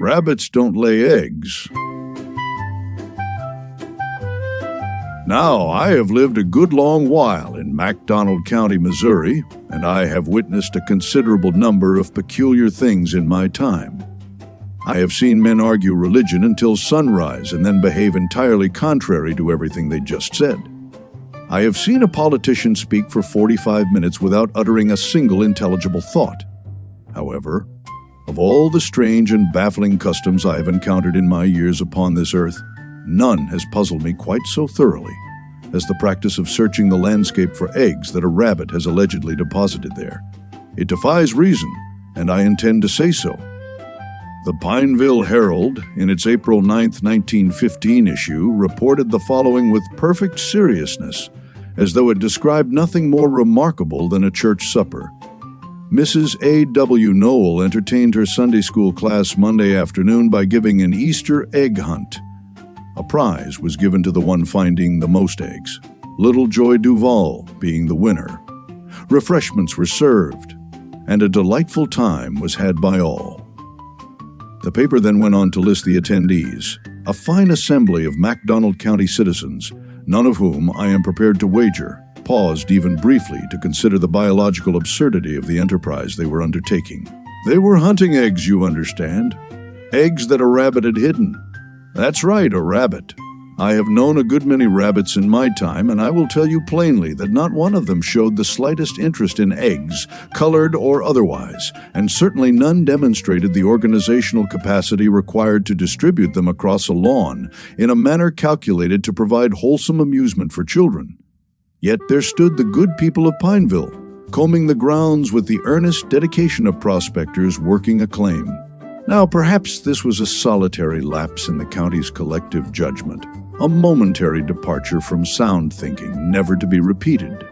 Rabbits don't lay eggs. Now, I have lived a good long while in McDonald County, Missouri, and I have witnessed a considerable number of peculiar things in my time. I have seen men argue religion until sunrise and then behave entirely contrary to everything they just said. I have seen a politician speak for 45 minutes without uttering a single intelligible thought. However, of all the strange and baffling customs I have encountered in my years upon this earth, none has puzzled me quite so thoroughly as the practice of searching the landscape for eggs that a rabbit has allegedly deposited there. It defies reason, and I intend to say so. The Pineville Herald, in its April 9, 1915 issue, reported the following with perfect seriousness, as though it described nothing more remarkable than a church supper. Mrs. A.W. Noel entertained her Sunday school class Monday afternoon by giving an Easter egg hunt. A prize was given to the one finding the most eggs, Little Joy Duval being the winner. Refreshments were served, and a delightful time was had by all. The paper then went on to list the attendees, a fine assembly of McDonald County citizens, none of whom, I am prepared to wager, paused even briefly to consider the biological absurdity of the enterprise they were undertaking. They were hunting eggs, you understand. Eggs that a rabbit had hidden. That's right, a rabbit. I have known a good many rabbits in my time, and I will tell you plainly that not one of them showed the slightest interest in eggs, colored or otherwise, and certainly none demonstrated the organizational capacity required to distribute them across a lawn in a manner calculated to provide wholesome amusement for children. Yet there stood the good people of Pineville, combing the grounds with the earnest dedication of prospectors working a claim. Now, perhaps this was a solitary lapse in the county's collective judgment, a momentary departure from sound thinking, never to be repeated.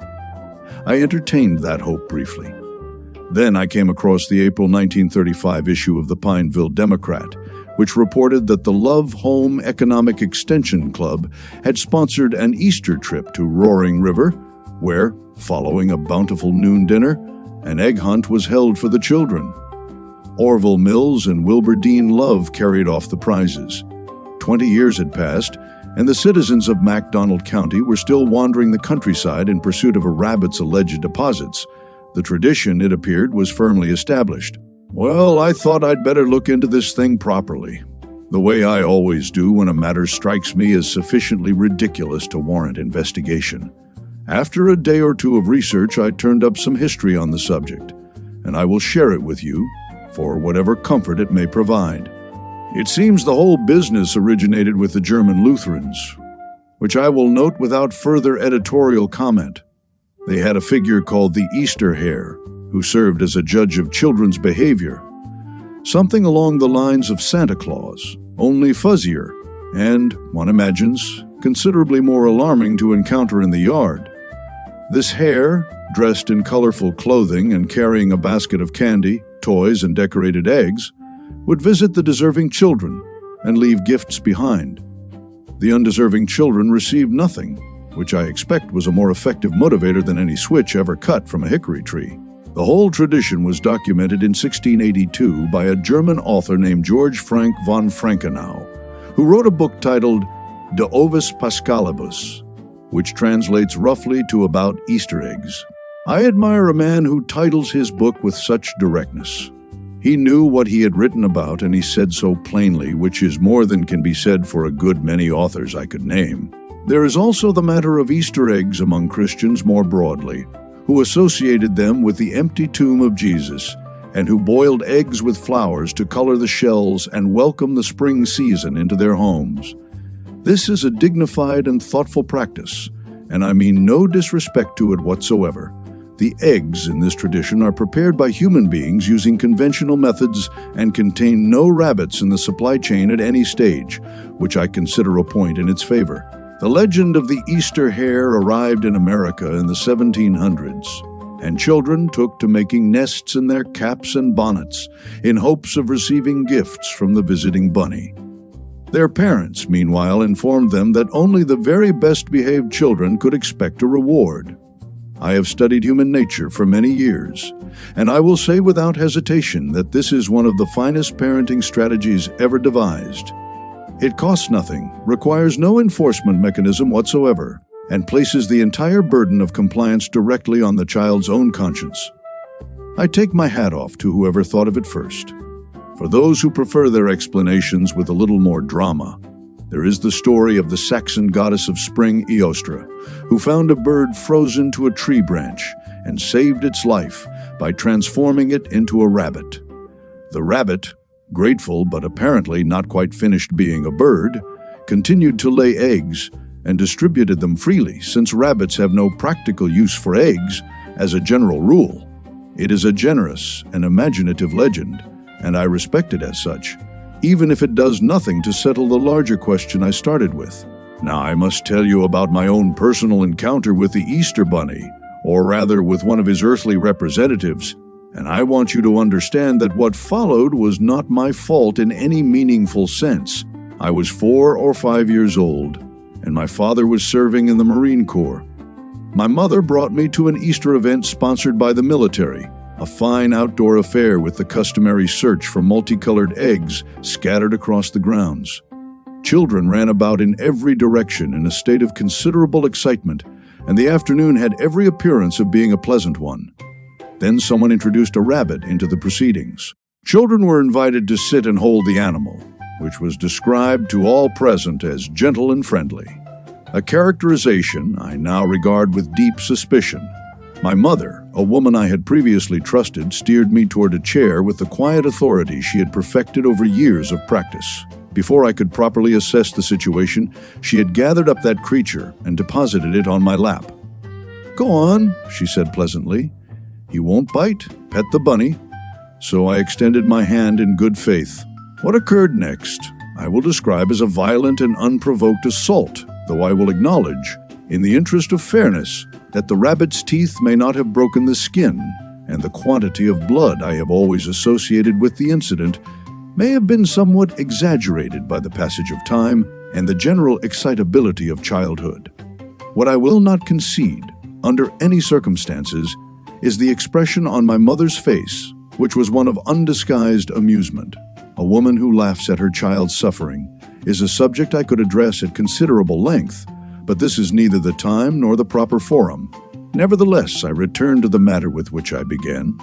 I entertained that hope briefly. Then I came across the April 1935 issue of the Pineville Democrat, which reported that the Love Home Economic Extension Club had sponsored an Easter trip to Roaring River, where, following a bountiful noon dinner, an egg hunt was held for the children. Orville Mills and Wilbur Dean Love carried off the prizes. 20 years had passed, and the citizens of McDonald County were still wandering the countryside in pursuit of a rabbit's alleged deposits. The tradition, it appeared, was firmly established. Well, I thought I'd better look into this thing properly, the way I always do when a matter strikes me as sufficiently ridiculous to warrant investigation. After a day or two of research, I turned up some history on the subject, and I will share it with you, for whatever comfort it may provide. It seems the whole business originated with the German Lutherans, which I will note without further editorial comment. They had a figure called the Easter Hare, who served as a judge of children's behavior, something along the lines of Santa Claus, only fuzzier, and, one imagines, considerably more alarming to encounter in the yard. This hare, dressed in colorful clothing and carrying a basket of candy, toys, and decorated eggs, would visit the deserving children and leave gifts behind. The undeserving children received nothing, which I expect was a more effective motivator than any switch ever cut from a hickory tree. The whole tradition was documented in 1682 by a German author named George Frank von Frankenau, who wrote a book titled De Ovis Pascalibus, which translates roughly to about Easter eggs. I admire a man who titles his book with such directness. He knew what he had written about, and he said so plainly, which is more than can be said for a good many authors I could name. There is also the matter of Easter eggs among Christians more broadly, who associated them with the empty tomb of Jesus, and who boiled eggs with flowers to color the shells and welcome the spring season into their homes. This is a dignified and thoughtful practice, and I mean no disrespect to it whatsoever. The eggs in this tradition are prepared by human beings using conventional methods and contain no rabbits in the supply chain at any stage, which I consider a point in its favor. The legend of the Easter hare arrived in America in the 1700s, and children took to making nests in their caps and bonnets in hopes of receiving gifts from the visiting bunny. Their parents, meanwhile, informed them that only the very best-behaved children could expect a reward. I have studied human nature for many years, and I will say without hesitation that this is one of the finest parenting strategies ever devised. It costs nothing, requires no enforcement mechanism whatsoever, and places the entire burden of compliance directly on the child's own conscience. I take my hat off to whoever thought of it first. For those who prefer their explanations with a little more drama, there is the story of the Saxon goddess of spring Eostra, who found a bird frozen to a tree branch and saved its life by transforming it into a rabbit. The rabbit, grateful but apparently not quite finished being a bird, continued to lay eggs and distributed them freely since rabbits have no practical use for eggs as a general rule. It is a generous and imaginative legend, and I respect it as such, even if it does nothing to settle the larger question I started with. Now I must tell you about my own personal encounter with the Easter Bunny, or rather with one of his earthly representatives, and I want you to understand that what followed was not my fault in any meaningful sense. I was 4 or 5 years old, and my father was serving in the Marine Corps. My mother brought me to an Easter event sponsored by the military, a fine outdoor affair with the customary search for multicolored eggs scattered across the grounds. Children ran about in every direction in a state of considerable excitement, and the afternoon had every appearance of being a pleasant one. Then someone introduced a rabbit into the proceedings. Children were invited to sit and hold the animal, which was described to all present as gentle and friendly, a characterization I now regard with deep suspicion. My mother, a woman I had previously trusted, steered me toward a chair with the quiet authority she had perfected over years of practice. Before I could properly assess the situation, she had gathered up that creature and deposited it on my lap. "Go on," she said pleasantly. "He won't bite. Pet the bunny." So I extended my hand in good faith. What occurred next I will describe as a violent and unprovoked assault, though I will acknowledge, in the interest of fairness, that the rabbit's teeth may not have broken the skin, and the quantity of blood I have always associated with the incident may have been somewhat exaggerated by the passage of time and the general excitability of childhood. What I will not concede, under any circumstances, is the expression on my mother's face, which was one of undisguised amusement. A woman who laughs at her child's suffering is a subject I could address at considerable length, but this is neither the time nor the proper forum. Nevertheless, I return to the matter with which I began.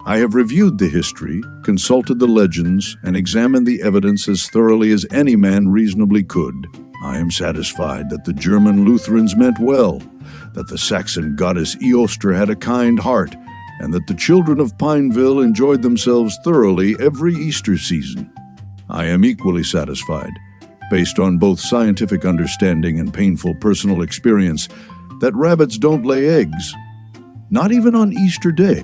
I have reviewed the history, consulted the legends, and examined the evidence as thoroughly as any man reasonably could. I am satisfied that the German Lutherans meant well, that the Saxon goddess Eostra had a kind heart, and that the children of Pineville enjoyed themselves thoroughly every Easter season. I am equally satisfied, based on both scientific understanding and painful personal experience, that rabbits don't lay eggs, not even on Easter Day.